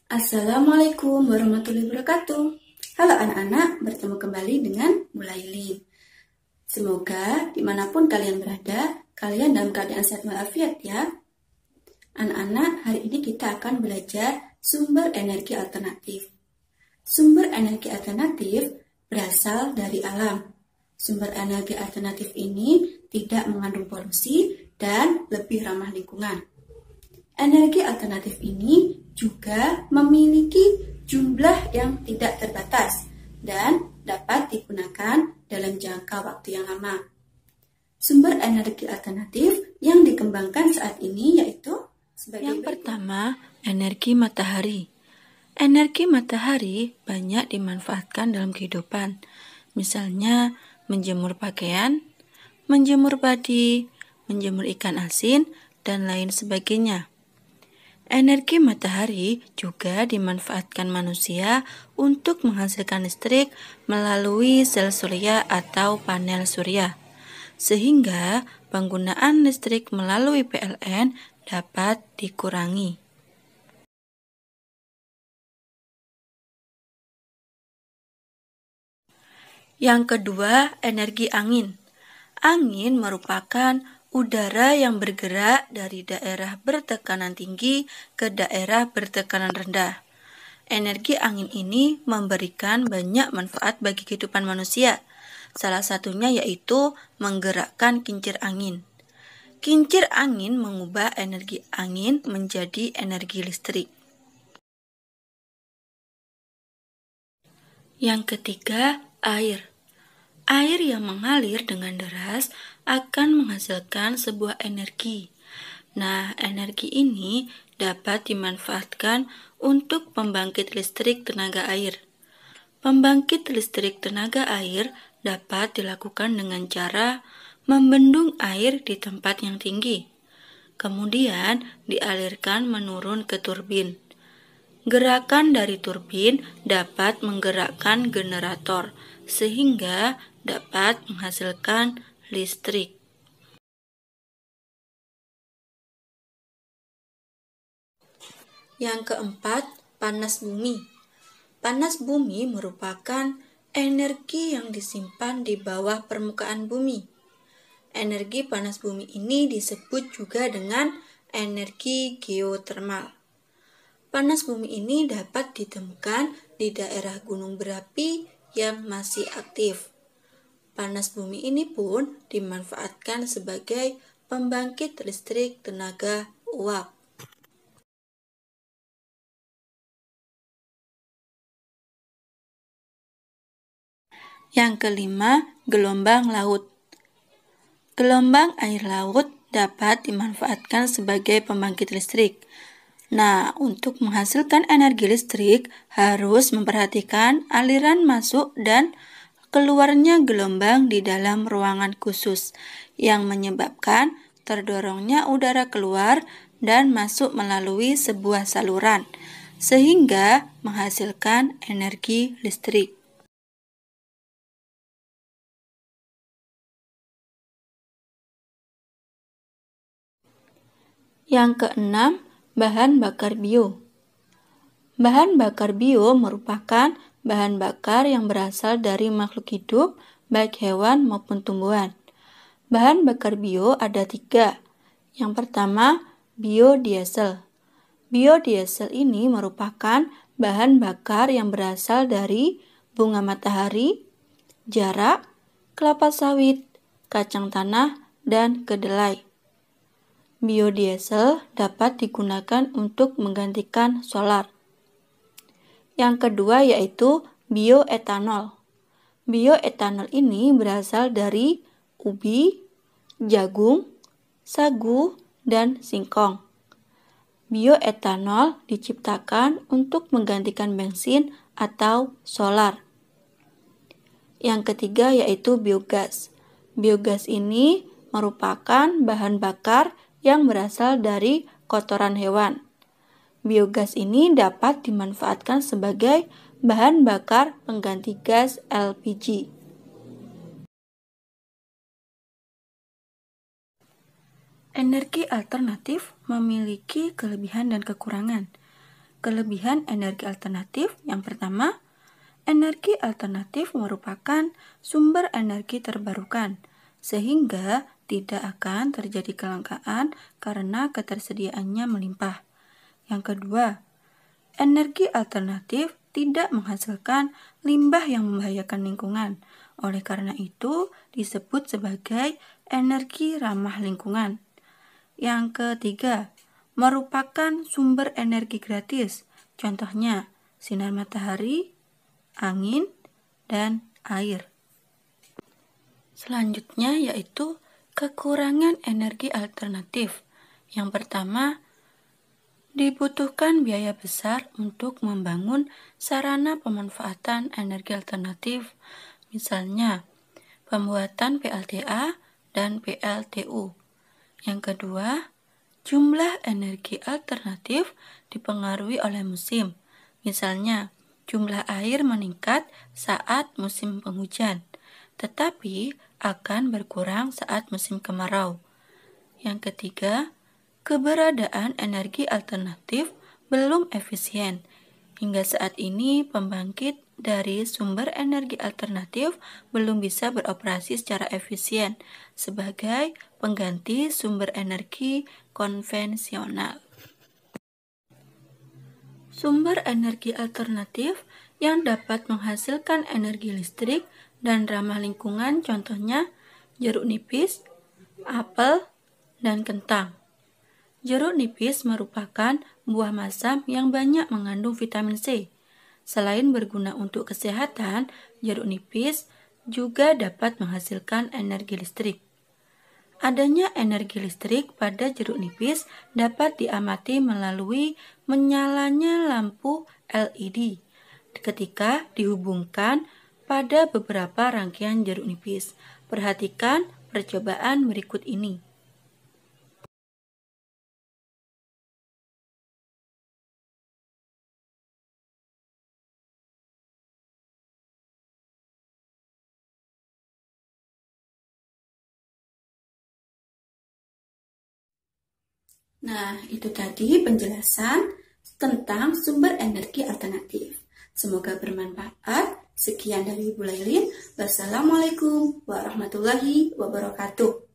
Assalamualaikum warahmatullahi wabarakatuh. Halo anak-anak, bertemu kembali dengan Mulaili. Semoga dimanapun kalian berada, kalian dalam keadaan sehat walafiat ya. Anak-anak, hari ini kita akan belajar sumber energi alternatif. Sumber energi alternatif berasal dari alam. Sumber energi alternatif ini tidak mengandung polusi dan lebih ramah lingkungan. Energi alternatif ini juga memiliki jumlah yang tidak terbatas dan dapat digunakan dalam jangka waktu yang lama. Sumber energi alternatif yang dikembangkan saat ini yaitu yang pertama, energi matahari. Energi matahari banyak dimanfaatkan dalam kehidupan. Misalnya, menjemur pakaian, menjemur padi, menjemur ikan asin, dan lain sebagainya. Energi matahari juga dimanfaatkan manusia untuk menghasilkan listrik melalui sel surya atau panel surya, sehingga penggunaan listrik melalui PLN dapat dikurangi. Yang kedua, energi angin. Angin merupakan udara yang bergerak dari daerah bertekanan tinggi ke daerah bertekanan rendah. Energi angin ini memberikan banyak manfaat bagi kehidupan manusia. Salah satunya yaitu menggerakkan kincir angin. Kincir angin mengubah energi angin menjadi energi listrik. Yang ketiga, air. Air yang mengalir dengan deras akan menghasilkan sebuah energi. Nah, energi ini dapat dimanfaatkan untuk pembangkit listrik tenaga air. Pembangkit listrik tenaga air dapat dilakukan dengan cara membendung air di tempat yang tinggi, kemudian dialirkan menurun ke turbin. Gerakan dari turbin dapat menggerakkan generator, sehingga dapat menghasilkan listrik. Yang keempat, panas bumi. Panas bumi merupakan energi yang disimpan di bawah permukaan bumi. Energi panas bumi ini disebut juga dengan energi geotermal. Panas bumi ini dapat ditemukan di daerah gunung berapi yang masih aktif. Panas bumi ini pun dimanfaatkan sebagai pembangkit listrik tenaga uap. Yang kelima, gelombang laut. Gelombang air laut dapat dimanfaatkan sebagai pembangkit listrik. Nah, untuk menghasilkan energi listrik harus memperhatikan aliran masuk dan keluarnya gelombang di dalam ruangan khusus yang menyebabkan terdorongnya udara keluar dan masuk melalui sebuah saluran, sehingga menghasilkan energi listrik. Yang keenam, bahan bakar bio. Bahan bakar bio merupakan bahan bakar yang berasal dari makhluk hidup, baik hewan maupun tumbuhan. Bahan bakar bio ada 3. Yang pertama, biodiesel. Biodiesel ini merupakan bahan bakar yang berasal dari bunga matahari, jarak, kelapa sawit, kacang tanah, dan kedelai. Biodiesel dapat digunakan untuk menggantikan solar. Yang kedua yaitu bioetanol. Bioetanol ini berasal dari ubi, jagung, sagu, dan singkong. Bioetanol diciptakan untuk menggantikan bensin atau solar. Yang ketiga yaitu biogas. Biogas ini merupakan bahan bakar yang berasal dari kotoran hewan. Biogas ini dapat dimanfaatkan sebagai bahan bakar pengganti gas LPG. Energi alternatif memiliki kelebihan dan kekurangan. Kelebihan energi alternatif yang pertama, energi alternatif merupakan sumber energi terbarukan, sehingga tidak akan terjadi kelangkaan karena ketersediaannya melimpah. Yang kedua, energi alternatif tidak menghasilkan limbah yang membahayakan lingkungan. Oleh karena itu, disebut sebagai energi ramah lingkungan. Yang ketiga, merupakan sumber energi gratis. Contohnya, sinar matahari, angin, dan air. Selanjutnya yaitu kekurangan energi alternatif. Yang pertama, dibutuhkan biaya besar untuk membangun sarana pemanfaatan energi alternatif, misalnya pembuatan PLTA dan PLTU. Yang kedua, jumlah energi alternatif dipengaruhi oleh musim, misalnya jumlah air meningkat saat musim penghujan, tetapi akan berkurang saat musim kemarau. Yang ketiga, keberadaan energi alternatif belum efisien. Hingga saat ini, pembangkit dari sumber energi alternatif belum bisa beroperasi secara efisien sebagai pengganti sumber energi konvensional. Sumber energi alternatif yang dapat menghasilkan energi listrik dan ramah lingkungan contohnya jeruk nipis, apel, dan kentang. Jeruk nipis merupakan buah masam yang banyak mengandung vitamin C. Selain berguna untuk kesehatan, jeruk nipis juga dapat menghasilkan energi listrik. Adanya energi listrik pada jeruk nipis dapat diamati melalui menyalanya lampu LED ketika dihubungkan pada beberapa rangkaian jeruk nipis. Perhatikan percobaan berikut ini. Nah, itu tadi penjelasan tentang sumber energi alternatif. Semoga bermanfaat. Sekian dari Ibu Lailin. Wassalamualaikum warahmatullahi wabarakatuh.